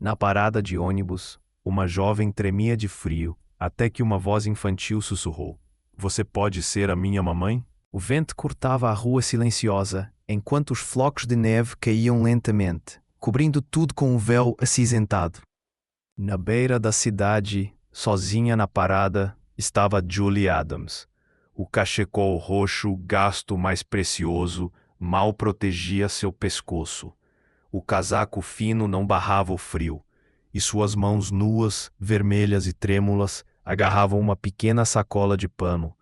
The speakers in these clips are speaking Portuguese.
Na parada de ônibus, uma jovem tremia de frio, até que uma voz infantil sussurrou: "Você pode ser a minha mamãe?" O vento cortava a rua silenciosa, enquanto os flocos de neve caíam lentamente, cobrindo tudo com um véu acinzentado. Na beira da cidade, sozinha na parada, estava Julie Adams. O cachecol roxo, gasto mais precioso, mal protegia seu pescoço. O casaco fino não barrava o frio, e suas mãos nuas, vermelhas e trêmulas, agarravam uma pequena sacola de pano.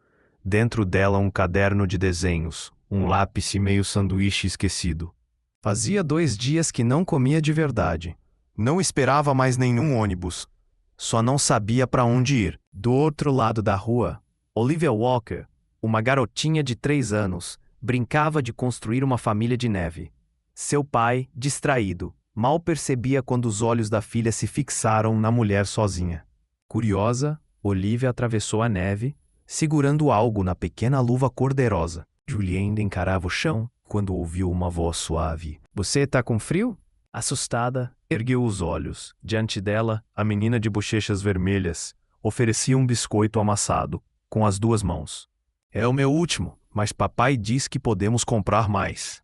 Dentro dela um caderno de desenhos, um lápis e meio sanduíche esquecido. Fazia 2 dias que não comia de verdade. Não esperava mais nenhum ônibus. Só não sabia para onde ir. Do outro lado da rua, Olivia Walker, uma garotinha de 3 anos, brincava de construir uma família de neve. Seu pai, distraído, mal percebia quando os olhos da filha se fixaram na mulher sozinha. Curiosa, Olivia atravessou a neve, segurando algo na pequena luva cor-de-rosa. Julie ainda encarava o chão quando ouviu uma voz suave. "Você tá com frio?" Assustada, ergueu os olhos. Diante dela, a menina de bochechas vermelhas oferecia um biscoito amassado, com as 2 mãos. "É o meu último, mas papai diz que podemos comprar mais."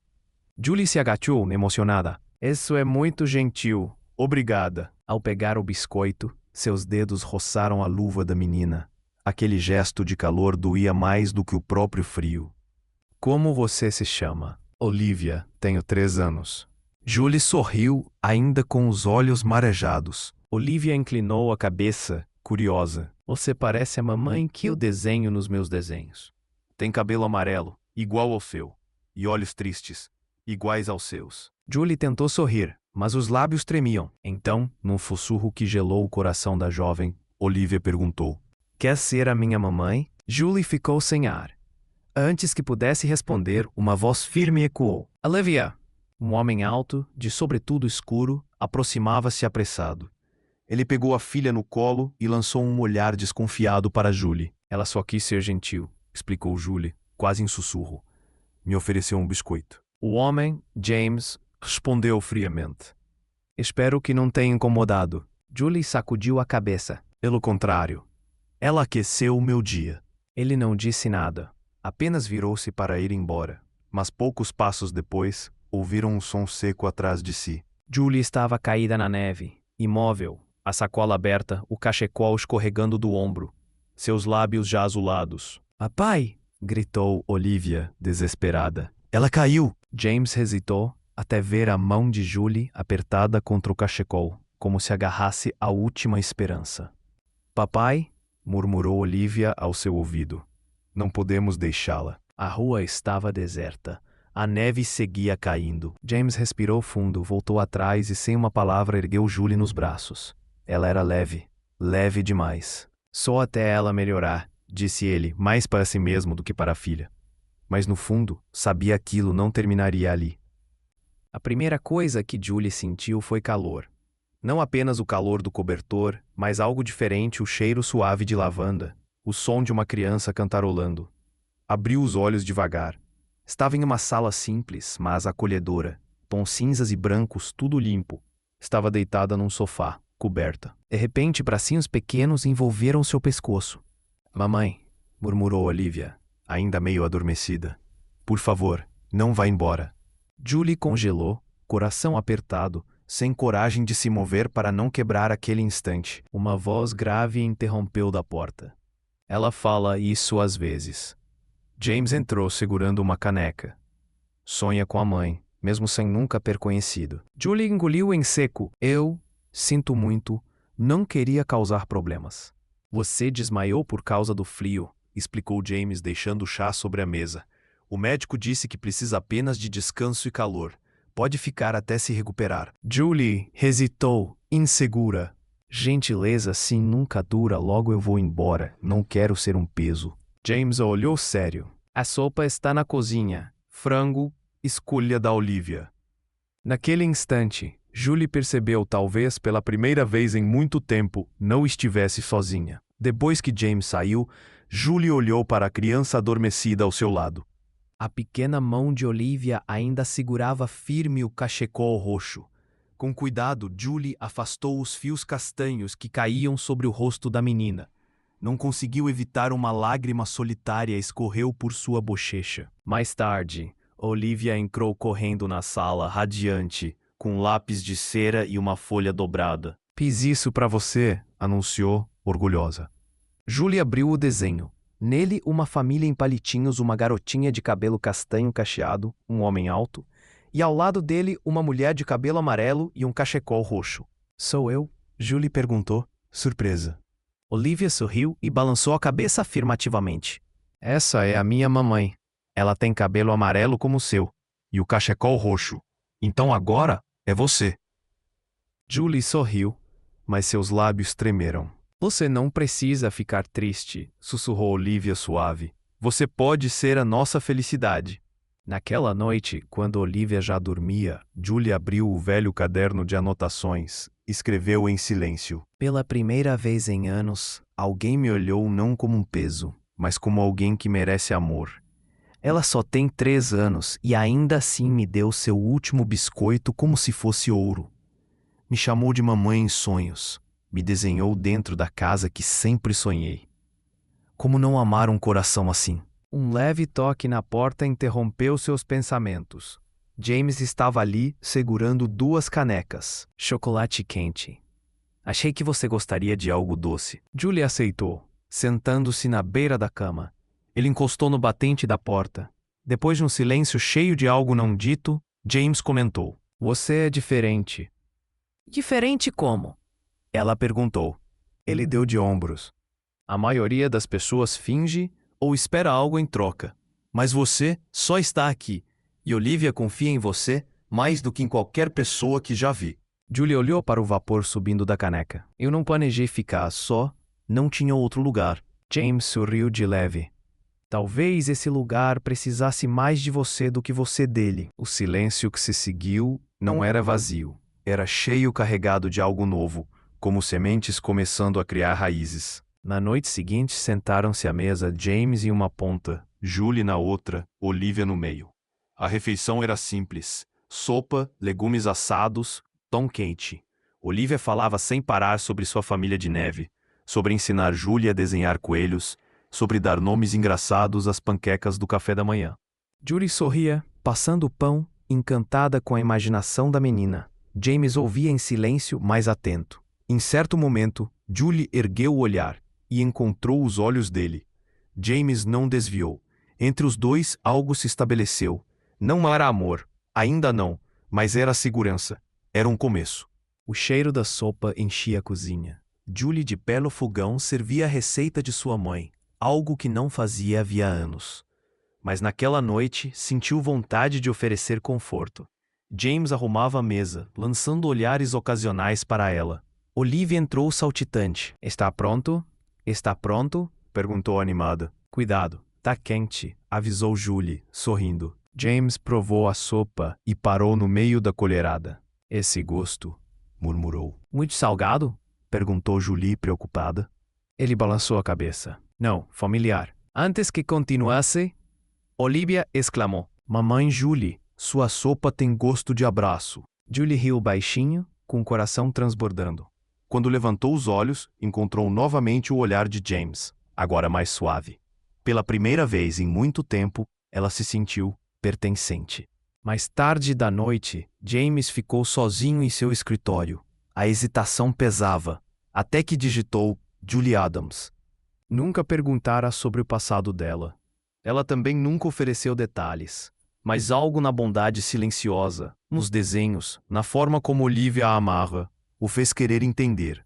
Julie se agachou, emocionada. "Isso é muito gentil. Obrigada." Ao pegar o biscoito, seus dedos roçaram a luva da menina. Aquele gesto de calor doía mais do que o próprio frio. "Como você se chama?" "Olivia, tenho 3 anos." Julie sorriu, ainda com os olhos marejados. Olivia inclinou a cabeça, curiosa. "Você parece a mamãe que eu desenho nos meus desenhos. Tem cabelo amarelo, igual ao seu, e olhos tristes, iguais aos seus." Julie tentou sorrir, mas os lábios tremiam. Então, num sussurro que gelou o coração da jovem, Olivia perguntou: "Quer ser a minha mamãe?" Julie ficou sem ar. Antes que pudesse responder, uma voz firme ecoou: "Olivia!" Um homem alto, de sobretudo escuro, aproximava-se apressado. Ele pegou a filha no colo e lançou um olhar desconfiado para Julie. "Ela só quis ser gentil", explicou Julie, quase em sussurro. "Me ofereceu um biscoito." O homem, James, respondeu friamente: "Espero que não tenha incomodado." Julie sacudiu a cabeça. "Pelo contrário, ela aqueceu o meu dia." Ele não disse nada, apenas virou-se para ir embora. Mas poucos passos depois, ouviram um som seco atrás de si. Julie estava caída na neve, imóvel, a sacola aberta, o cachecol escorregando do ombro, seus lábios já azulados. "Papai!" gritou Olivia, desesperada. "Ela caiu!" James hesitou, até ver a mão de Julie apertada contra o cachecol, como se agarrasse à última esperança. "Papai!" murmurou Olivia ao seu ouvido. "Não podemos deixá-la." A rua estava deserta. A neve seguia caindo. James respirou fundo, voltou atrás e sem uma palavra ergueu Julie nos braços. Ela era leve, leve demais. "Só até ela melhorar", disse ele, mais para si mesmo do que para a filha. Mas no fundo, sabia que aquilo não terminaria ali. A primeira coisa que Julie sentiu foi calor. Não apenas o calor do cobertor, mas algo diferente, o cheiro suave de lavanda, o som de uma criança cantarolando. Abriu os olhos devagar. Estava em uma sala simples, mas acolhedora. Tons cinzas e brancos, tudo limpo. Estava deitada num sofá, coberta. De repente, bracinhos pequenos envolveram seu pescoço. "Mamãe", murmurou Olivia, ainda meio adormecida. "Por favor, não vá embora." Julie congelou, coração apertado, sem coragem de se mover para não quebrar aquele instante. Uma voz grave interrompeu da porta. "Ela fala isso às vezes." James entrou segurando uma caneca. "Sonha com a mãe, mesmo sem nunca ter conhecido." Julie engoliu em seco. "Eu sinto muito, não queria causar problemas." "Você desmaiou por causa do frio", explicou James, deixando o chá sobre a mesa. "O médico disse que precisa apenas de descanso e calor. Pode ficar até se recuperar." Julie hesitou, insegura. "Gentileza assim nunca dura, logo eu vou embora. Não quero ser um peso." James olhou sério. "A sopa está na cozinha. Frango, escolha da Olivia." Naquele instante, Julie percebeu, talvez pela primeira vez em muito tempo, não estivesse sozinha. Depois que James saiu, Julie olhou para a criança adormecida ao seu lado. A pequena mão de Olivia ainda segurava firme o cachecol roxo, Com cuidado, Julie afastou os fios castanhos que caíam sobre o rosto da menina. Não conseguiu evitar uma lágrima solitária escorreu por sua bochecha. Mais tarde, Olivia entrou correndo na sala, radiante, com um lápis de cera e uma folha dobrada. Fiz isso para você, anunciou, orgulhosa. Julie abriu o desenho. Nele, uma família em palitinhos, uma garotinha de cabelo castanho cacheado, um homem alto, e ao lado dele, uma mulher de cabelo amarelo e um cachecol roxo. Sou eu? Julie perguntou, surpresa. Olivia sorriu e balançou a cabeça afirmativamente. Essa é a minha mamãe. Ela tem cabelo amarelo como o seu, e o cachecol roxo. Então agora é você. Julie sorriu, mas seus lábios tremeram. Você não precisa ficar triste, sussurrou Olivia suave. Você pode ser a nossa felicidade. Naquela noite, quando Olivia já dormia, Julie abriu o velho caderno de anotações. Escreveu em silêncio. Pela primeira vez em anos, alguém me olhou não como um peso, mas como alguém que merece amor. Ela só tem 3 anos e ainda assim me deu seu último biscoito como se fosse ouro. Me chamou de mamãe em sonhos. Me desenhou dentro da casa que sempre sonhei. Como não amar um coração assim? Um leve toque na porta interrompeu seus pensamentos. James estava ali, segurando 2 canecas. Chocolate quente. Achei que você gostaria de algo doce. Julie aceitou, sentando-se na beira da cama. Ele encostou no batente da porta. Depois de um silêncio cheio de algo não dito, James comentou. Você é diferente. Diferente como? Ela perguntou. Ele deu de ombros. A maioria das pessoas finge ou espera algo em troca. Mas você só está aqui. E Olivia confia em você mais do que em qualquer pessoa que já vi. Julie olhou para o vapor subindo da caneca. Eu não planejei ficar só. Não tinha outro lugar. James sorriu de leve. Talvez esse lugar precisasse mais de você do que você dele. O silêncio que se seguiu não era vazio. Era cheio carregado de algo novo, como sementes começando a criar raízes. Na noite seguinte, sentaram-se à mesa James em uma ponta, Julie na outra, Olivia no meio. A refeição era simples. Sopa, legumes assados, pão quente. Olivia falava sem parar sobre sua família de neve, sobre ensinar Julie a desenhar coelhos, sobre dar nomes engraçados às panquecas do café da manhã. Julie sorria, passando o pão, encantada com a imaginação da menina. James ouvia em silêncio, mais atento. Em certo momento, Julie ergueu o olhar e encontrou os olhos dele. James não desviou. Entre os dois, algo se estabeleceu. Não era amor, ainda não, mas era segurança. Era um começo. O cheiro da sopa enchia a cozinha. Julie, de pé no fogão, servia a receita de sua mãe, algo que não fazia havia anos. Mas naquela noite, sentiu vontade de oferecer conforto. James arrumava a mesa, lançando olhares ocasionais para ela. Olivia entrou saltitante. Está pronto? Está pronto? Perguntou animada. Cuidado, tá quente, avisou Julie, sorrindo. James provou a sopa e parou no meio da colherada. Esse gosto, murmurou. Muito salgado? Perguntou Julie, preocupada. Ele balançou a cabeça. Não, familiar. Antes que continuasse, Olivia exclamou. Mamãe Julie, sua sopa tem gosto de abraço. Julie riu baixinho, com o coração transbordando. Quando levantou os olhos, encontrou novamente o olhar de James, agora mais suave. Pela primeira vez em muito tempo, ela se sentiu pertencente. Mais tarde da noite, James ficou sozinho em seu escritório. A hesitação pesava, até que digitou Julie Adams. Nunca perguntara sobre o passado dela. Ela também nunca ofereceu detalhes, mas algo na bondade silenciosa, nos desenhos, na forma como Olivia a amava, o fez querer entender.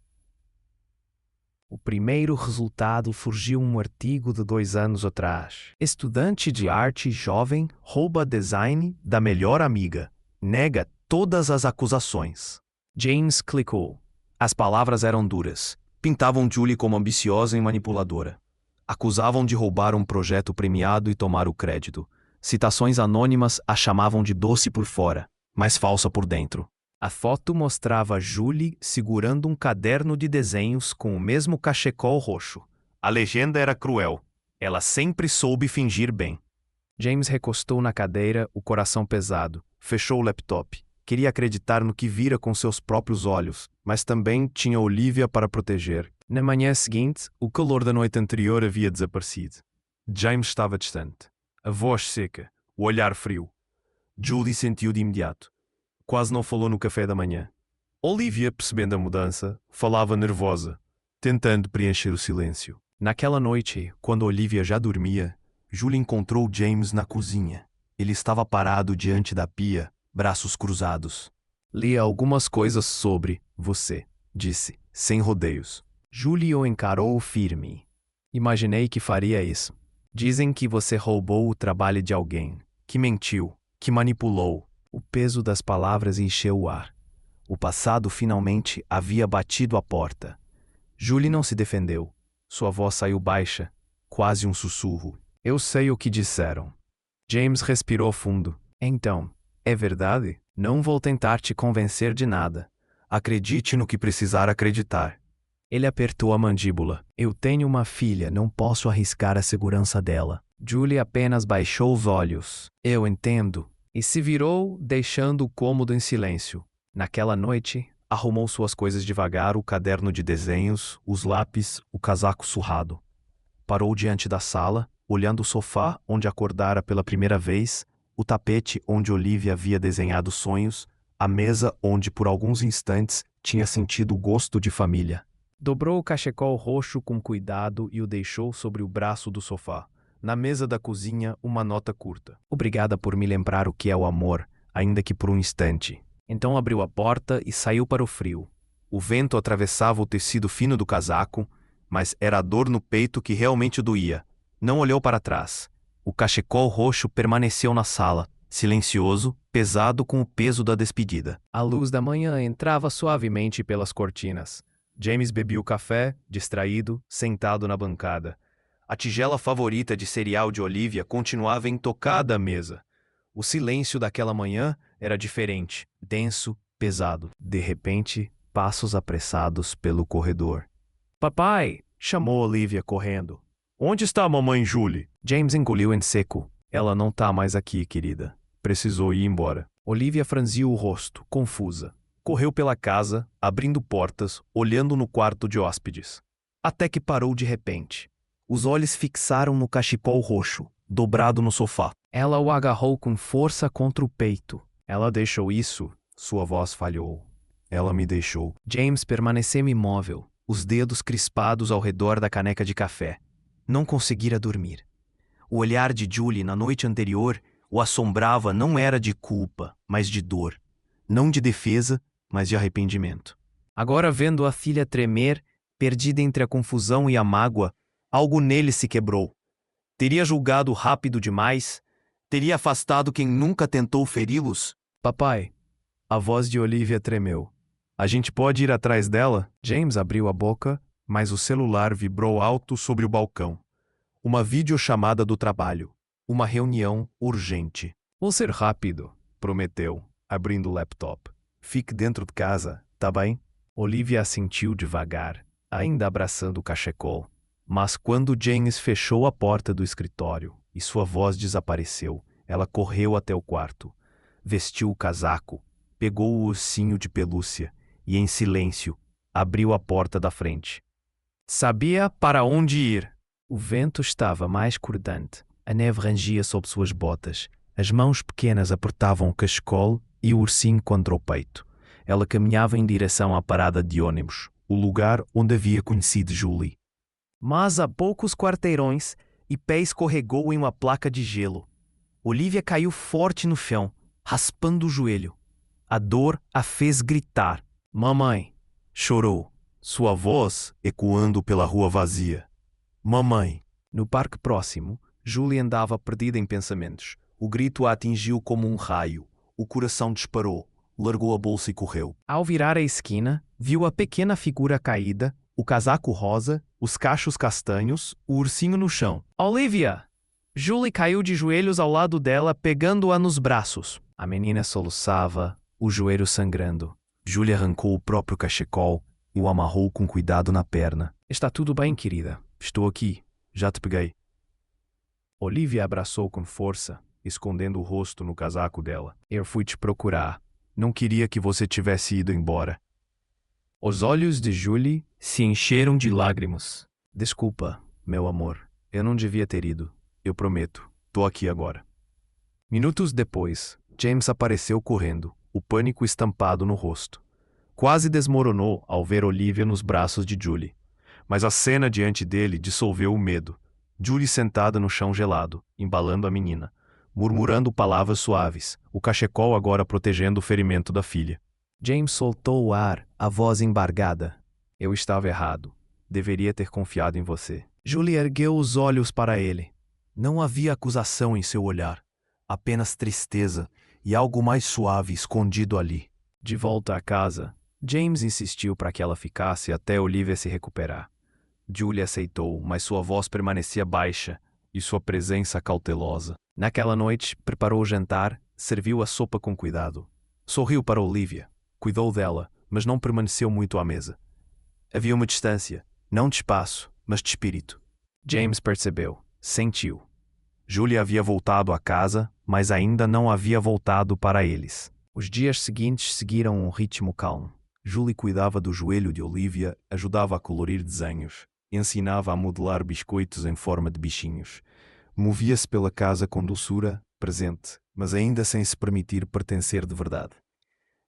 O primeiro resultado surgiu um artigo de 2 anos atrás. Estudante de arte jovem rouba design da melhor amiga. Nega todas as acusações. James clicou. As palavras eram duras. Pintavam Julie como ambiciosa e manipuladora. Acusavam de roubar um projeto premiado e tomar o crédito. Citações anônimas a chamavam de doce por fora, mas falsa por dentro. A foto mostrava Julie segurando um caderno de desenhos com o mesmo cachecol roxo. A legenda era cruel. Ela sempre soube fingir bem. James recostou na cadeira, o coração pesado. Fechou o laptop. Queria acreditar no que vira com seus próprios olhos, mas também tinha Olivia para proteger. Na manhã seguinte, o calor da noite anterior havia desaparecido. James estava distante. A voz seca, o olhar frio. Julie sentiu de imediato. Quase não falou no café da manhã. Olivia, percebendo a mudança, falava nervosa, tentando preencher o silêncio. Naquela noite, quando Olivia já dormia, Julie encontrou James na cozinha. Ele estava parado diante da pia, braços cruzados. Li algumas coisas sobre você, disse, sem rodeios. Julie o encarou firme. Imaginei que faria isso. Dizem que você roubou o trabalho de alguém, que mentiu, que manipulou. O peso das palavras encheu o ar. O passado finalmente havia batido a porta. Julie não se defendeu. Sua voz saiu baixa, quase um sussurro. Eu sei o que disseram. James respirou fundo. Então, é verdade? Não vou tentar te convencer de nada. Acredite no que precisar acreditar. Ele apertou a mandíbula. Eu tenho uma filha, não posso arriscar a segurança dela. Julie apenas baixou os olhos. Eu entendo. E se virou, deixando o cômodo em silêncio. Naquela noite, arrumou suas coisas devagar, o caderno de desenhos, os lápis, o casaco surrado. Parou diante da sala, olhando o sofá onde acordara pela primeira vez, o tapete onde Olivia havia desenhado sonhos, a mesa onde por alguns instantes tinha sentido o gosto de família. Dobrou o cachecol roxo com cuidado e o deixou sobre o braço do sofá. Na mesa da cozinha, uma nota curta. Obrigada por me lembrar o que é o amor, ainda que por um instante. Então abriu a porta e saiu para o frio. O vento atravessava o tecido fino do casaco, mas era a dor no peito que realmente doía. Não olhou para trás. O cachecol roxo permaneceu na sala, silencioso, pesado com o peso da despedida. A luz da manhã entrava suavemente pelas cortinas. James bebia o café, distraído, sentado na bancada. A tigela favorita de cereal de Olivia continuava intocada à mesa. O silêncio daquela manhã era diferente, denso, pesado. De repente, passos apressados pelo corredor. Papai! Chamou Olivia correndo. Onde está a mamãe Julie? James engoliu em seco. Ela não está mais aqui, querida. Precisou ir embora. Olivia franziu o rosto, confusa. Correu pela casa, abrindo portas, olhando no quarto de hóspedes. Até que parou de repente. Os olhos fixaram no cachecol roxo, dobrado no sofá. Ela o agarrou com força contra o peito. Ela deixou isso. Sua voz falhou. Ela me deixou. James permaneceu imóvel, os dedos crispados ao redor da caneca de café. Não conseguira dormir. O olhar de Julie na noite anterior o assombrava não era de culpa, mas de dor. Não de defesa, mas de arrependimento. Agora vendo a filha tremer, perdida entre a confusão e a mágoa, algo nele se quebrou. Teria julgado rápido demais? Teria afastado quem nunca tentou feri-los? Papai, a voz de Olivia tremeu. A gente pode ir atrás dela? James abriu a boca, mas o celular vibrou alto sobre o balcão. Uma videochamada do trabalho. Uma reunião urgente. Vou ser rápido, prometeu, abrindo o laptop. Fique dentro de casa, tá bem? Olivia assentiu devagar, ainda abraçando o cachecol. Mas quando James fechou a porta do escritório e sua voz desapareceu, ela correu até o quarto. Vestiu o casaco, pegou o ursinho de pelúcia e, em silêncio, abriu a porta da frente. Sabia para onde ir. O vento estava mais cordante. A neve rangia sob suas botas. As mãos pequenas apertavam o cachecol e o ursinho contra o peito. Ela caminhava em direção à parada de ônibus, o lugar onde havia conhecido Julie. Mas a poucos quarteirões, e pé escorregou em uma placa de gelo. Olivia caiu forte no chão, raspando o joelho. A dor a fez gritar. Mamãe! Chorou, sua voz ecoando pela rua vazia. Mamãe! No parque próximo, Julie andava perdida em pensamentos. O grito a atingiu como um raio. O coração disparou, largou a bolsa e correu. Ao virar a esquina, viu a pequena figura caída, o casaco rosa, os cachos castanhos, o ursinho no chão. Olivia! Julie caiu de joelhos ao lado dela, pegando-a nos braços. A menina soluçava, o joelho sangrando. Julie arrancou o próprio cachecol e o amarrou com cuidado na perna. Está tudo bem, querida. Estou aqui. Já te peguei. Olivia abraçou com força, escondendo o rosto no casaco dela. Eu fui te procurar. Não queria que você tivesse ido embora. Os olhos de Julie se encheram de lágrimas. Desculpa, meu amor. Eu não devia ter ido. Eu prometo. Tô aqui agora. Minutos depois, James apareceu correndo, o pânico estampado no rosto. Quase desmoronou ao ver Olivia nos braços de Julie. Mas a cena diante dele dissolveu o medo. Julie sentada no chão gelado, embalando a menina, murmurando palavras suaves, o cachecol agora protegendo o ferimento da filha. James soltou o ar, a voz embargada. Eu estava errado. Deveria ter confiado em você. Julie ergueu os olhos para ele. Não havia acusação em seu olhar, apenas tristeza e algo mais suave escondido ali. De volta à casa, James insistiu para que ela ficasse até Olivia se recuperar. Julie aceitou, mas sua voz permanecia baixa e sua presença cautelosa. Naquela noite, preparou o jantar, serviu a sopa com cuidado. Sorriu para Olivia, cuidou dela, mas não permaneceu muito à mesa. Havia uma distância, não de espaço, mas de espírito. James percebeu, sentiu. Julie havia voltado à casa, mas ainda não havia voltado para eles. Os dias seguintes seguiram um ritmo calmo. Julie cuidava do joelho de Olivia, ajudava a colorir desenhos, ensinava a modelar biscoitos em forma de bichinhos. Movia-se pela casa com doçura, presente, mas ainda sem se permitir pertencer de verdade.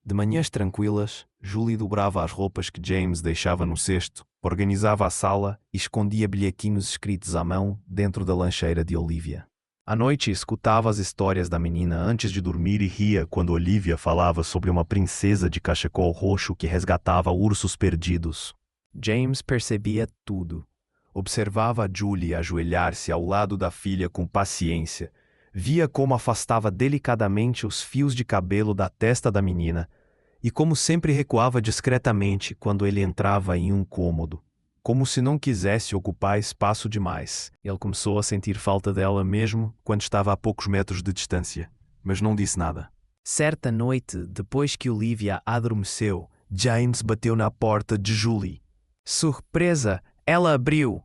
De manhãs tranquilas, Julie dobrava as roupas que James deixava no cesto, organizava a sala e escondia bilhetinhos escritos à mão dentro da lancheira de Olivia. À noite escutava as histórias da menina antes de dormir e ria quando Olivia falava sobre uma princesa de cachecol roxo que resgatava ursos perdidos. James percebia tudo. Observava Julie ajoelhar-se ao lado da filha com paciência. Via como afastava delicadamente os fios de cabelo da testa da menina e como sempre recuava discretamente quando ele entrava em um cômodo, como se não quisesse ocupar espaço demais. Ele começou a sentir falta dela mesmo quando estava a poucos metros de distância, mas não disse nada. Certa noite, depois que Olivia adormeceu, James bateu na porta de Julie. Surpresa, ela abriu.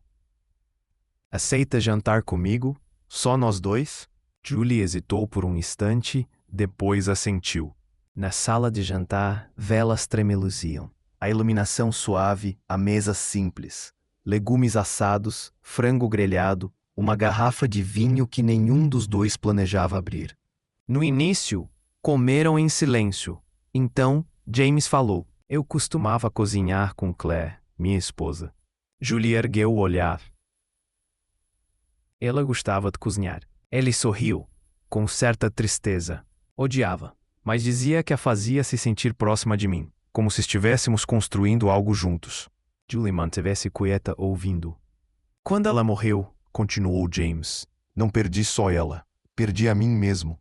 Aceita jantar comigo? Só nós dois? Julie hesitou por um instante, depois assentiu. Na sala de jantar, velas tremeluziam. A iluminação suave, a mesa simples. Legumes assados, frango grelhado, uma garrafa de vinho que nenhum dos dois planejava abrir. No início, comeram em silêncio. Então, James falou. Eu costumava cozinhar com Claire, minha esposa. Julie ergueu o olhar. Ela gostava de cozinhar. Ele sorriu, com certa tristeza. Odiava, mas dizia que a fazia se sentir próxima de mim, como se estivéssemos construindo algo juntos. Julie manteve-se quieta ouvindo. Quando ela morreu, continuou James, não perdi só ela, perdi a mim mesmo.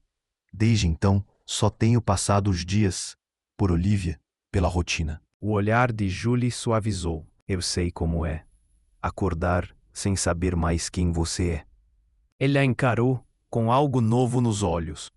Desde então, só tenho passado os dias, por Olivia, pela rotina. O olhar de Julie suavizou. Eu sei como é. Acordar sem saber mais quem você é. Ele a encarou, com algo novo nos olhos.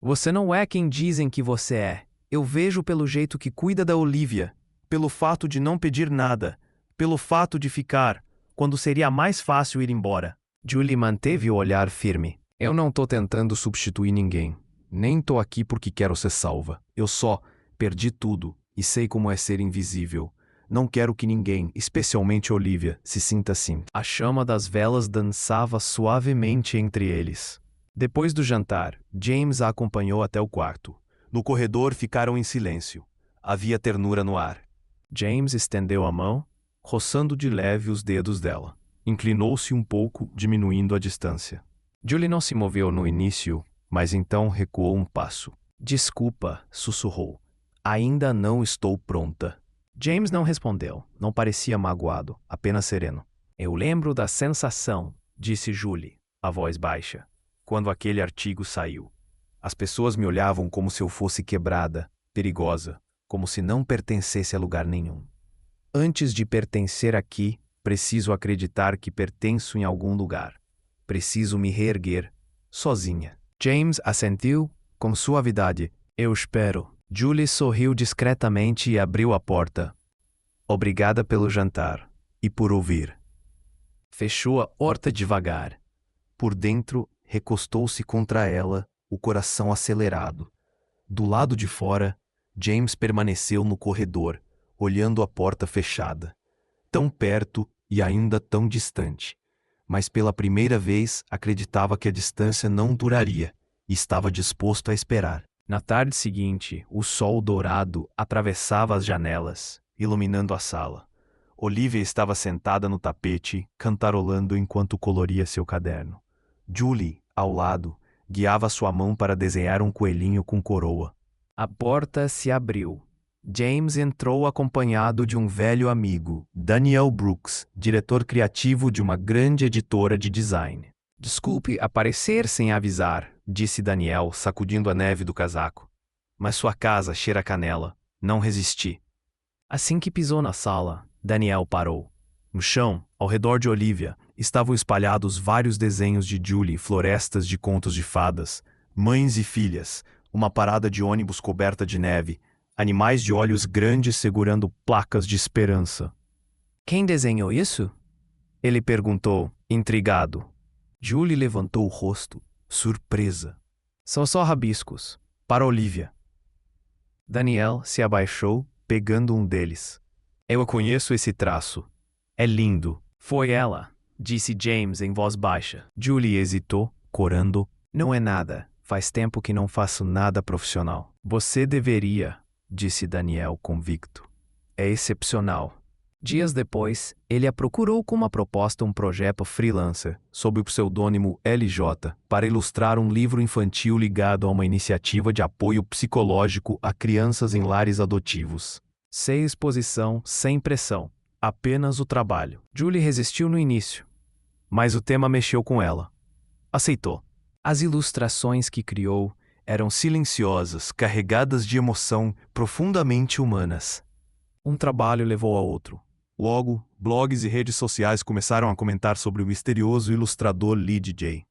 Você não é quem dizem que você é. Eu vejo pelo jeito que cuida da Olivia, pelo fato de não pedir nada, pelo fato de ficar, quando seria mais fácil ir embora. Julie manteve o olhar firme. Eu não tô tentando substituir ninguém. Nem tô aqui porque quero ser salva. Eu só perdi tudo e sei como é ser invisível. Não quero que ninguém, especialmente Olivia, se sinta assim. A chama das velas dançava suavemente entre eles. Depois do jantar, James a acompanhou até o quarto. No corredor ficaram em silêncio. Havia ternura no ar. James estendeu a mão, roçando de leve os dedos dela. Inclinou-se um pouco, diminuindo a distância. Julie não se moveu no início, mas então recuou um passo. Desculpa, sussurrou. Ainda não estou pronta. James não respondeu. Não parecia magoado, apenas sereno. Eu lembro da sensação, disse Julie, a voz baixa, quando aquele artigo saiu. As pessoas me olhavam como se eu fosse quebrada, perigosa, como se não pertencesse a lugar nenhum. Antes de pertencer aqui, preciso acreditar que pertenço em algum lugar. Preciso me reerguer, sozinha. James assentiu, com suavidade. Eu espero. Julie sorriu discretamente e abriu a porta. Obrigada pelo jantar e por ouvir. Fechou a porta devagar. Por dentro, recostou-se contra ela, o coração acelerado. Do lado de fora, James permaneceu no corredor, olhando a porta fechada. Tão perto e ainda tão distante. Mas pela primeira vez acreditava que a distância não duraria e estava disposto a esperar. Na tarde seguinte, o sol dourado atravessava as janelas, iluminando a sala. Olivia estava sentada no tapete, cantarolando enquanto coloria seu caderno. Julie, ao lado, guiava sua mão para desenhar um coelhinho com coroa. A porta se abriu. James entrou acompanhado de um velho amigo, Daniel Brooks, diretor criativo de uma grande editora de design. Desculpe aparecer sem avisar, disse Daniel, sacudindo a neve do casaco. Mas sua casa cheira a canela. Não resisti. Assim que pisou na sala, Daniel parou. No chão, ao redor de Olivia, estavam espalhados vários desenhos de Julie, florestas de contos de fadas, mães e filhas, uma parada de ônibus coberta de neve, animais de olhos grandes segurando placas de esperança. Quem desenhou isso? Ele perguntou, intrigado. Julie levantou o rosto, surpresa. São só rabiscos, para Olivia. Daniel se abaixou, pegando um deles. Eu conheço esse traço. É lindo. Foi ela, disse James em voz baixa. Julie hesitou, corando. Não é nada. Faz tempo que não faço nada profissional. Você deveria, disse Daniel convicto. É excepcional. Dias depois, ele a procurou com uma proposta um projeto freelancer, sob o pseudônimo LJ, para ilustrar um livro infantil ligado a uma iniciativa de apoio psicológico a crianças em lares adotivos. Sem exposição, sem pressão. Apenas o trabalho. Julie resistiu no início, mas o tema mexeu com ela. Aceitou. As ilustrações que criou eram silenciosas, carregadas de emoção, profundamente humanas. Um trabalho levou a outro. Logo, blogs e redes sociais começaram a comentar sobre o misterioso ilustrador Lee DJ,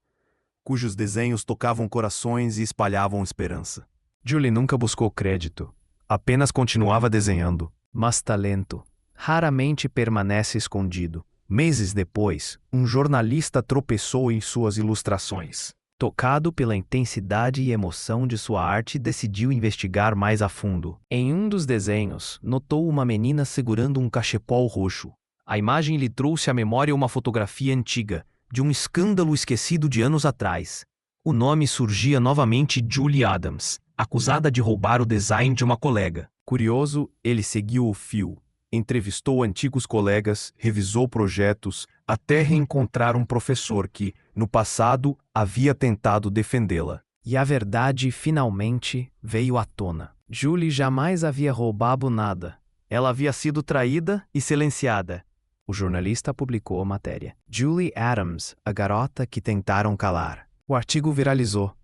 cujos desenhos tocavam corações e espalhavam esperança. Julie nunca buscou crédito, apenas continuava desenhando. Mas talento raramente permanece escondido. Meses depois, um jornalista tropeçou em suas ilustrações. Tocado pela intensidade e emoção de sua arte, decidiu investigar mais a fundo. Em um dos desenhos, notou uma menina segurando um cachepol roxo. A imagem lhe trouxe à memória uma fotografia antiga, de um escândalo esquecido de anos atrás. O nome surgia novamente: Julie Adams, acusada de roubar o design de uma colega. Curioso, ele seguiu o fio. Entrevistou antigos colegas, revisou projetos, até reencontrar um professor que, no passado, havia tentado defendê-la. E a verdade, finalmente, veio à tona. Julie jamais havia roubado nada. Ela havia sido traída e silenciada. O jornalista publicou a matéria. Julie Adams, a garota que tentaram calar. O artigo viralizou.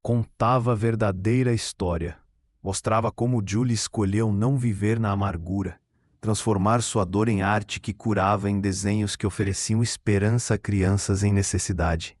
Contava a verdadeira história. Mostrava como Julie escolheu não viver na amargura, transformar sua dor em arte que curava em desenhos que ofereciam esperança a crianças em necessidade.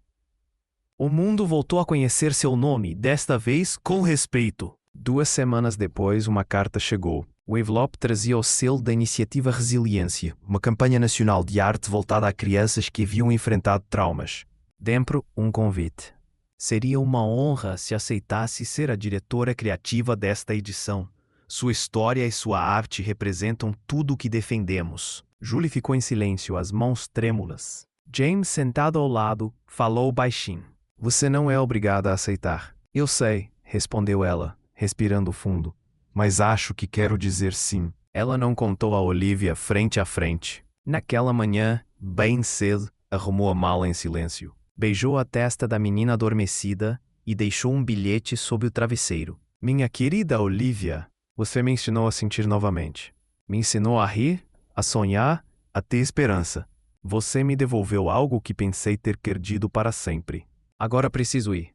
O mundo voltou a conhecer seu nome, desta vez com respeito. 2 semanas depois, uma carta chegou. O envelope trazia o selo da Iniciativa Resiliência, uma campanha nacional de arte voltada a crianças que haviam enfrentado traumas. Dentro, um convite. Seria uma honra se aceitasse ser a diretora criativa desta edição. Sua história e sua arte representam tudo o que defendemos. Julie ficou em silêncio, as mãos trêmulas. James, sentado ao lado, falou baixinho. Você não é obrigada a aceitar. Eu sei, respondeu ela, respirando fundo. Mas acho que quero dizer sim. Ela não contou a Olivia frente a frente. Naquela manhã, bem cedo, arrumou a mala em silêncio. Beijou a testa da menina adormecida e deixou um bilhete sob o travesseiro. Minha querida Olivia, você me ensinou a sentir novamente. Me ensinou a rir, a sonhar, a ter esperança. Você me devolveu algo que pensei ter perdido para sempre. Agora preciso ir.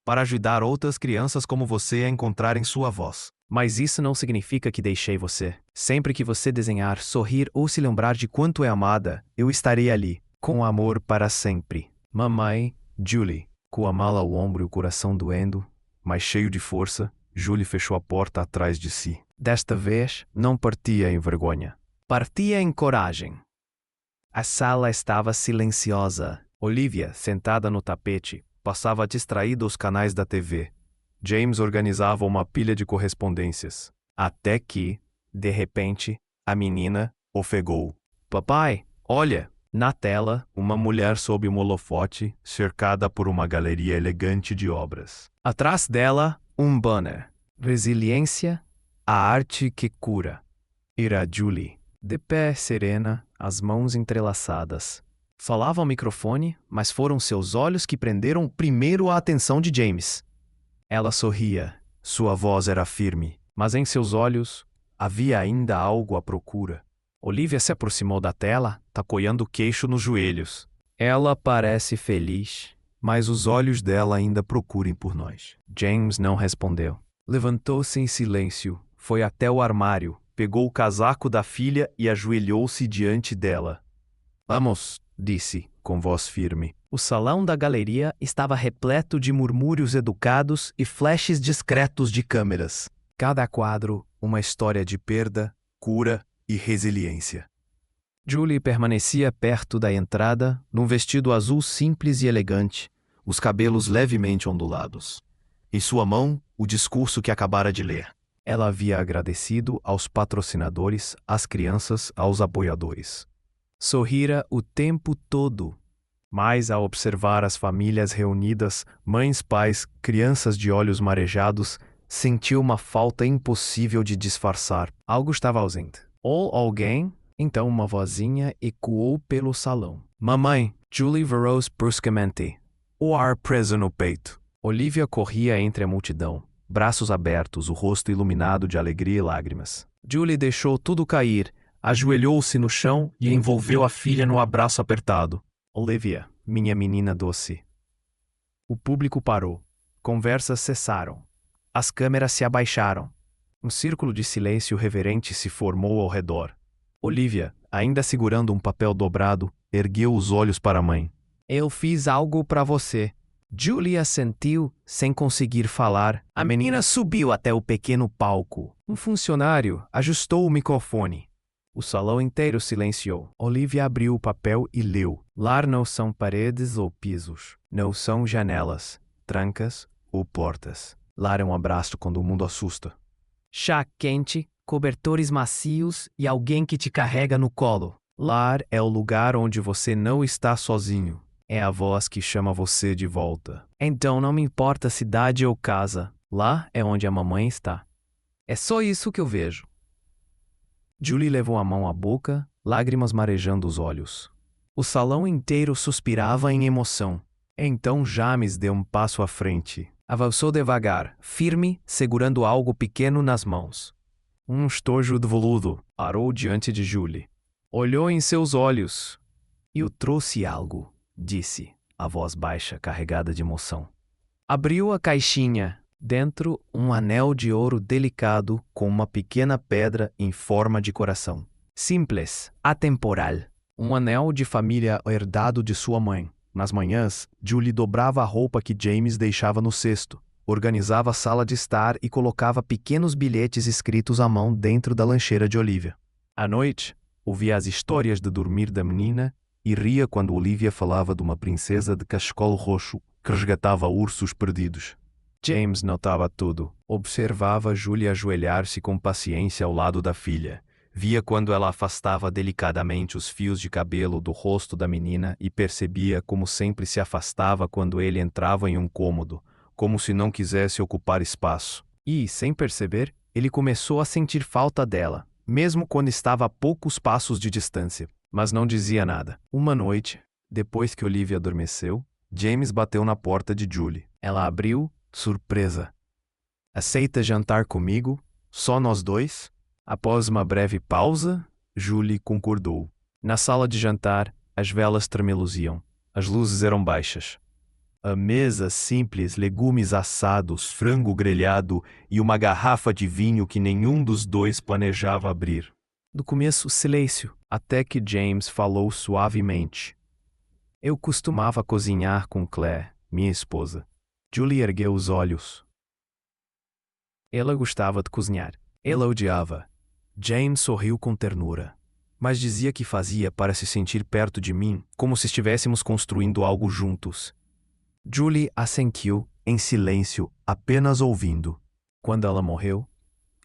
Para ajudar outras crianças como você a encontrarem sua voz. Mas isso não significa que deixei você. Sempre que você desenhar, sorrir ou se lembrar de quanto é amada, eu estarei ali, com amor para sempre. Mamãe, Julie. Com a mala ao ombro e o coração doendo, mas cheio de força, Julie fechou a porta atrás de si. Desta vez, não partia em vergonha. Partia em coragem. A sala estava silenciosa. Olivia, sentada no tapete, passava distraída os canais da TV. James organizava uma pilha de correspondências. Até que, de repente, a menina ofegou. Papai, olha! Na tela, uma mulher sob um holofote, cercada por uma galeria elegante de obras. Atrás dela, um banner. Resiliência, a arte que cura. Era Julie, de pé serena, as mãos entrelaçadas. Falava ao microfone, mas foram seus olhos que prenderam primeiro a atenção de James. Ela sorria. Sua voz era firme, mas em seus olhos havia ainda algo à procura. Olivia se aproximou da tela, tacoiando o queixo nos joelhos. Ela parece feliz, mas os olhos dela ainda procurem por nós. James não respondeu. Levantou-se em silêncio, foi até o armário, pegou o casaco da filha e ajoelhou-se diante dela. Vamos, disse, com voz firme. O salão da galeria estava repleto de murmúrios educados e flashes discretos de câmeras. Cada quadro, uma história de perda, cura e resiliência. Julie permanecia perto da entrada, num vestido azul simples e elegante, os cabelos levemente ondulados. Em sua mão, o discurso que acabara de ler. Ela havia agradecido aos patrocinadores, às crianças, aos apoiadores. Sorrira o tempo todo, mas ao observar as famílias reunidas, mães, pais, crianças de olhos marejados, sentiu uma falta impossível de disfarçar. Algo estava ausente. Ou alguém, então uma vozinha ecoou pelo salão. Mamãe, Julie Verrose bruscamente. O ar preso no peito. Olivia corria entre a multidão, braços abertos, o rosto iluminado de alegria e lágrimas. Julie deixou tudo cair, ajoelhou-se no chão e envolveu a filha no abraço apertado. Olivia, minha menina doce. O público parou. Conversas cessaram. As câmeras se abaixaram. Um círculo de silêncio reverente se formou ao redor. Olivia, ainda segurando um papel dobrado, ergueu os olhos para a mãe. Eu fiz algo para você. Julie assentiu, sem conseguir falar. A menina subiu até o pequeno palco. Um funcionário ajustou o microfone. O salão inteiro silenciou. Olivia abriu o papel e leu. Lar não são paredes ou pisos. Não são janelas, trancas ou portas. Lar é um abraço quando o mundo assusta. Chá quente, cobertores macios e alguém que te carrega no colo. Lar é o lugar onde você não está sozinho. É a voz que chama você de volta. Então não me importa cidade ou casa. Lá é onde a mamãe está. É só isso que eu vejo. Julie levou a mão à boca, lágrimas marejando os olhos. O salão inteiro suspirava em emoção. Então James deu um passo à frente. Avançou devagar, firme, segurando algo pequeno nas mãos. Um estojo de veludo parou diante de Julie. Olhou em seus olhos. Eu trouxe algo, disse, a voz baixa, carregada de emoção. Abriu a caixinha. Dentro, um anel de ouro delicado com uma pequena pedra em forma de coração. Simples, atemporal. Um anel de família herdado de sua mãe. Nas manhãs, Julie dobrava a roupa que James deixava no cesto, organizava a sala de estar e colocava pequenos bilhetes escritos à mão dentro da lancheira de Olivia. À noite, ouvia as histórias de dormir da menina e ria quando Olivia falava de uma princesa de cachecol roxo que resgatava ursos perdidos. James notava tudo. Observava Julie ajoelhar-se com paciência ao lado da filha. Via quando ela afastava delicadamente os fios de cabelo do rosto da menina e percebia como sempre se afastava quando ele entrava em um cômodo, como se não quisesse ocupar espaço. E, sem perceber, ele começou a sentir falta dela, mesmo quando estava a poucos passos de distância. Mas não dizia nada. Uma noite, depois que Olivia adormeceu, James bateu na porta de Julie. Ela abriu, surpresa. Aceita jantar comigo? Só nós dois? Após uma breve pausa, Julie concordou. Na sala de jantar, as velas tremeluziam. As luzes eram baixas. A mesa simples, legumes assados, frango grelhado e uma garrafa de vinho que nenhum dos dois planejava abrir. No começo, silêncio, até que James falou suavemente. Eu costumava cozinhar com Claire, minha esposa. Julie ergueu os olhos. Ela gostava de cozinhar. Ela odiava. James sorriu com ternura, mas dizia que fazia para se sentir perto de mim, como se estivéssemos construindo algo juntos. Julie assentiu, em silêncio, apenas ouvindo. Quando ela morreu,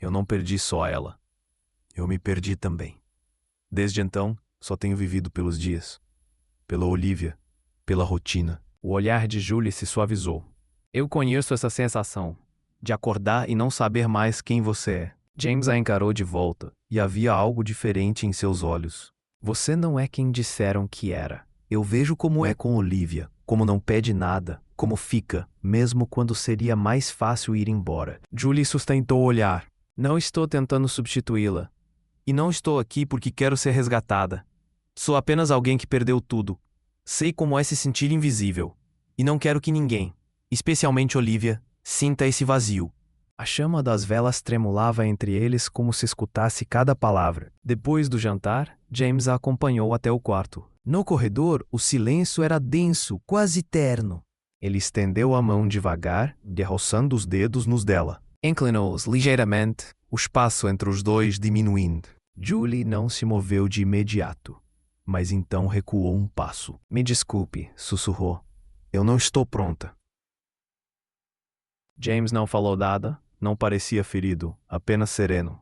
eu não perdi só ela. Eu me perdi também. Desde então, só tenho vivido pelos dias. Pela Olivia, pela rotina. O olhar de Julie se suavizou. Eu conheço essa sensação de acordar e não saber mais quem você é. James a encarou de volta, e havia algo diferente em seus olhos. Você não é quem disseram que era. Eu vejo como é com Olivia, como não pede nada, como fica, mesmo quando seria mais fácil ir embora. Julie sustentou o olhar. Não estou tentando substituí-la. E não estou aqui porque quero ser resgatada. Sou apenas alguém que perdeu tudo. Sei como é se sentir invisível. E não quero que ninguém, especialmente Olivia, sinta esse vazio. A chama das velas tremulava entre eles como se escutasse cada palavra. Depois do jantar, James a acompanhou até o quarto. No corredor, o silêncio era denso, quase terno. Ele estendeu a mão devagar, derroçando os dedos nos dela. Inclinou-os ligeiramente, o espaço entre os dois diminuindo. Julie não se moveu de imediato, mas então recuou um passo. Me desculpe, sussurrou. Eu não estou pronta. James não falou nada, não parecia ferido, apenas sereno.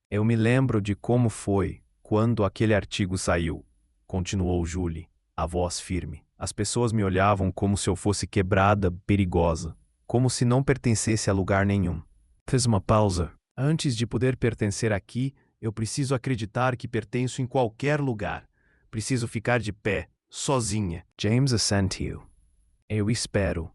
Eu me lembro de como foi quando aquele artigo saiu, continuou Julie, a voz firme. As pessoas me olhavam como se eu fosse quebrada, perigosa, como se não pertencesse a lugar nenhum. Fez uma pausa. Antes de poder pertencer aqui, eu preciso acreditar que pertenço em qualquer lugar. Preciso ficar de pé, sozinha. James assentiu. Eu espero,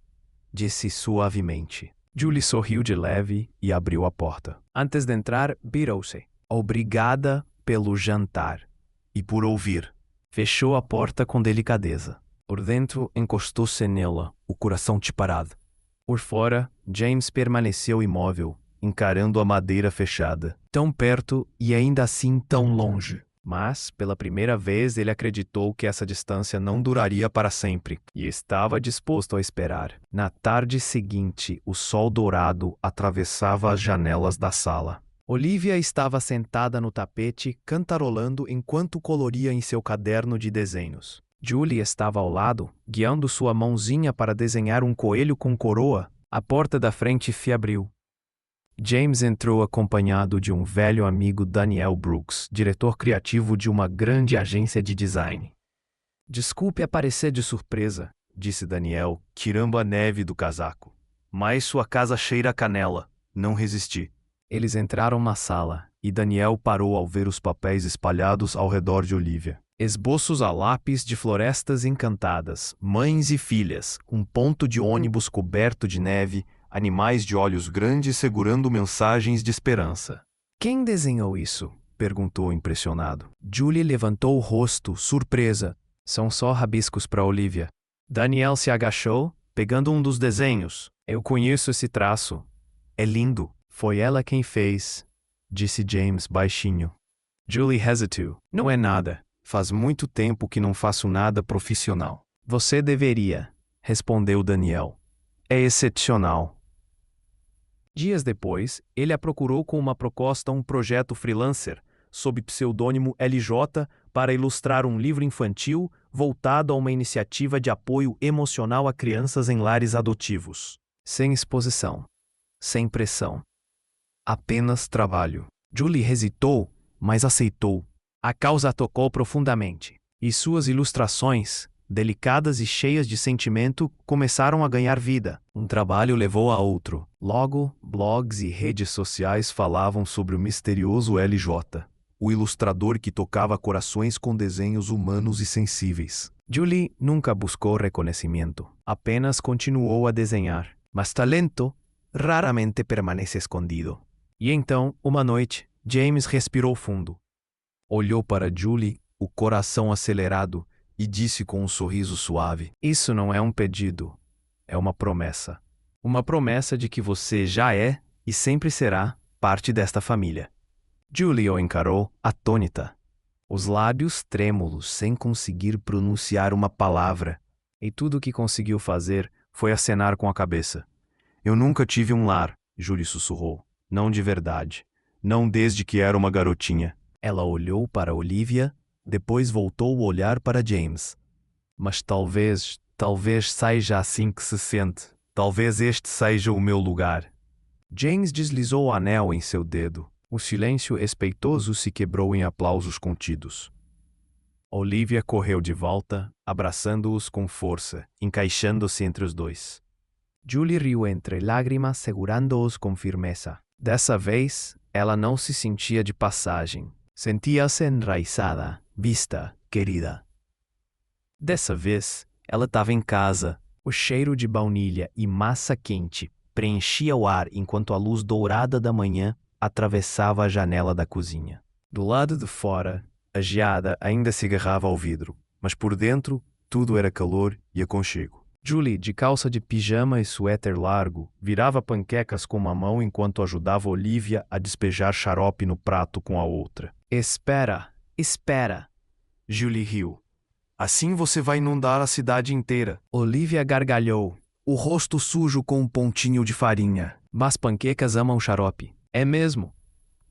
disse suavemente. Julie sorriu de leve e abriu a porta. Antes de entrar, virou-se. Obrigada pelo jantar. E por ouvir. Fechou a porta com delicadeza. Por dentro, encostou-se nela, o coração disparado. Por fora, James permaneceu imóvel, encarando a madeira fechada. Tão perto e ainda assim tão longe. Mas, pela primeira vez, ele acreditou que essa distância não duraria para sempre, e estava disposto a esperar. Na tarde seguinte, o sol dourado atravessava as janelas da sala. Olivia estava sentada no tapete, cantarolando enquanto coloria em seu caderno de desenhos. Julie estava ao lado, guiando sua mãozinha para desenhar um coelho com coroa. A porta da frente se abriu. James entrou acompanhado de um velho amigo, Daniel Brooks, diretor criativo de uma grande agência de design. Desculpe aparecer de surpresa, disse Daniel, tirando a neve do casaco. Mas sua casa cheira a canela. Não resisti. Eles entraram na sala, e Daniel parou ao ver os papéis espalhados ao redor de Olivia. Esboços a lápis de florestas encantadas, mães e filhas, um ponto de ônibus coberto de neve, animais de olhos grandes segurando mensagens de esperança. Quem desenhou isso? Perguntou impressionado. Julie levantou o rosto, surpresa. São só rabiscos para Olivia. Daniel se agachou, pegando um dos desenhos. Eu conheço esse traço. É lindo. Foi ela quem fez, disse James baixinho. Julie hesitou. Não é nada. Faz muito tempo que não faço nada profissional. Você deveria, respondeu Daniel. É excepcional. Dias depois, ele a procurou com uma proposta a um projeto freelancer, sob pseudônimo LJ, para ilustrar um livro infantil voltado a uma iniciativa de apoio emocional a crianças em lares adotivos. Sem exposição. Sem pressão. Apenas trabalho. Julie hesitou, mas aceitou. A causa a tocou profundamente, e suas ilustrações, delicadas e cheias de sentimento, começaram a ganhar vida. Um trabalho levou a outro. Logo, blogs e redes sociais falavam sobre o misterioso LJ, o ilustrador que tocava corações com desenhos humanos e sensíveis. Julie nunca buscou reconhecimento, apenas continuou a desenhar. Mas talento raramente permanece escondido. E então, uma noite, James respirou fundo. Olhou para Julie, o coração acelerado, e disse com um sorriso suave: Isso não é um pedido, é uma promessa. Uma promessa de que você já é, e sempre será, parte desta família. Julie o encarou, atônita. Os lábios trêmulos, sem conseguir pronunciar uma palavra. E tudo o que conseguiu fazer foi acenar com a cabeça. Eu nunca tive um lar, Julie sussurrou. Não de verdade. Não desde que era uma garotinha. Ela olhou para Olivia, depois voltou o olhar para James. Mas talvez seja assim que se sente. Talvez este seja o meu lugar. James deslizou o anel em seu dedo. O silêncio respeitoso se quebrou em aplausos contidos. Olivia correu de volta, abraçando-os com força, encaixando-se entre os dois. Julie riu entre lágrimas, segurando-os com firmeza. Dessa vez, ela não se sentia de passagem. Sentia-se enraizada, vista, querida. Dessa vez, ela estava em casa. O cheiro de baunilha e massa quente preenchia o ar enquanto a luz dourada da manhã atravessava a janela da cozinha. Do lado de fora, a geada ainda se agarrava ao vidro, mas por dentro tudo era calor e aconchego. Julie, de calça de pijama e suéter largo, virava panquecas com uma mão enquanto ajudava Olivia a despejar xarope no prato com a outra. Espera, espera! Julie riu. Assim você vai inundar a cidade inteira. Olivia gargalhou, o rosto sujo com um pontinho de farinha. Mas panquecas amam xarope. É mesmo?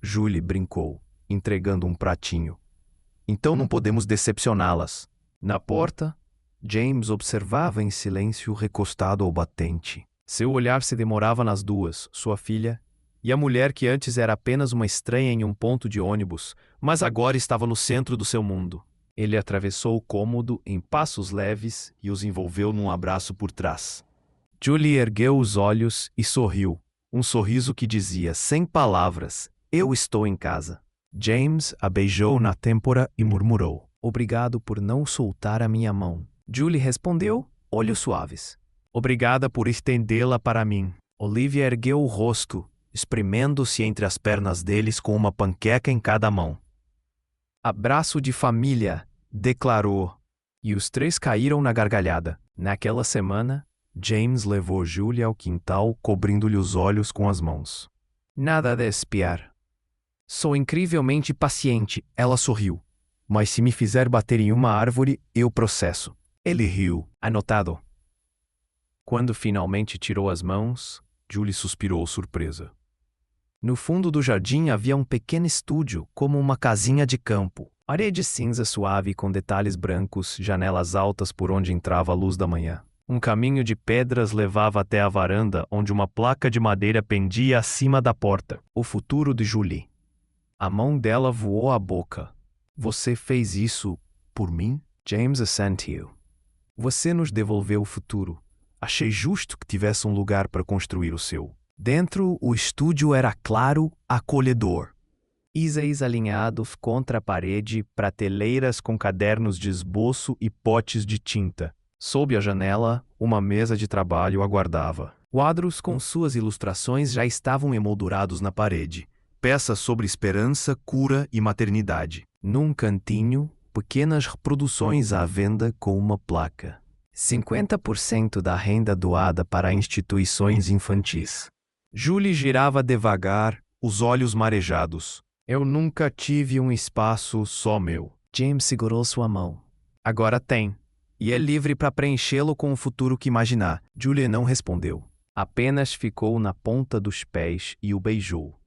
Julie brincou, entregando um pratinho. Então não podemos decepcioná-las. Na porta, James observava em silêncio recostado ao batente. Seu olhar se demorava nas duas, sua filha, e a mulher que antes era apenas uma estranha em um ponto de ônibus, mas agora estava no centro do seu mundo. Ele atravessou o cômodo em passos leves e os envolveu num abraço por trás. Julie ergueu os olhos e sorriu, um sorriso que dizia, sem palavras, eu estou em casa. James a beijou na têmpora e murmurou, obrigado por não soltar a minha mão. Julie respondeu, olhos suaves. Obrigada por estendê-la para mim. Olivia ergueu o rosto, espremendo-se entre as pernas deles com uma panqueca em cada mão. Abraço de família, declarou. E os três caíram na gargalhada. Naquela semana, James levou Julie ao quintal, cobrindo-lhe os olhos com as mãos. Nada de espiar. Sou incrivelmente paciente, ela sorriu. Mas se me fizer bater em uma árvore, eu processo. Ele riu. Anotado. Quando finalmente tirou as mãos, Julie suspirou surpresa. No fundo do jardim havia um pequeno estúdio, como uma casinha de campo. Parede cinza suave com detalhes brancos, janelas altas por onde entrava a luz da manhã. Um caminho de pedras levava até a varanda, onde uma placa de madeira pendia acima da porta. O futuro de Julie. A mão dela voou à boca. Você fez isso por mim? James assentiu. Você nos devolveu o futuro. Achei justo que tivesse um lugar para construir o seu. Dentro, o estúdio era claro, acolhedor. Iséis alinhados contra a parede, prateleiras com cadernos de esboço e potes de tinta. Sob a janela, uma mesa de trabalho aguardava. Quadros com suas ilustrações já estavam emoldurados na parede. Peças sobre esperança, cura e maternidade. Num cantinho, pequenas reproduções à venda com uma placa. 50% da renda doada para instituições infantis. Julie girava devagar, os olhos marejados. Eu nunca tive um espaço só meu. James segurou sua mão. Agora tem. E é livre para preenchê-lo com o futuro que imaginar. Julie não respondeu. Apenas ficou na ponta dos pés e o beijou.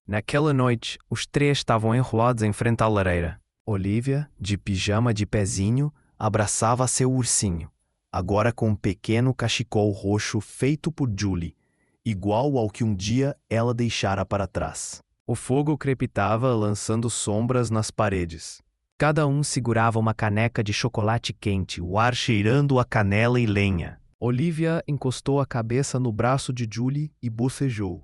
Naquela noite, os três estavam enrolados em frente à lareira. Olivia, de pijama de pezinho, abraçava seu ursinho, agora com um pequeno cachecol roxo feito por Julie, igual ao que um dia ela deixara para trás. O fogo crepitava, lançando sombras nas paredes. Cada um segurava uma caneca de chocolate quente, o ar cheirando a canela e lenha. Olivia encostou a cabeça no braço de Julie e bocejou.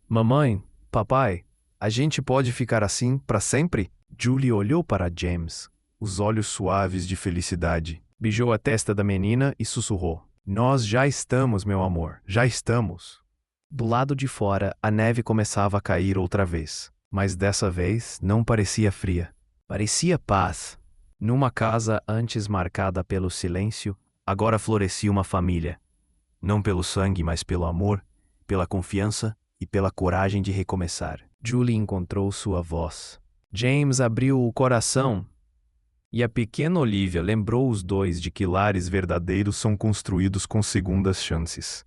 Mamãe, papai, a gente pode ficar assim para sempre? Julie olhou para James, os olhos suaves de felicidade. Beijou a testa da menina e sussurrou. Nós já estamos, meu amor, já estamos. Do lado de fora, a neve começava a cair outra vez, mas dessa vez não parecia fria. Parecia paz. Numa casa antes marcada pelo silêncio, agora florescia uma família. Não pelo sangue, mas pelo amor, pela confiança e pela coragem de recomeçar. Julie encontrou sua voz. James abriu o coração. E a pequena Olivia lembrou os dois de que lares verdadeiros são construídos com segundas chances.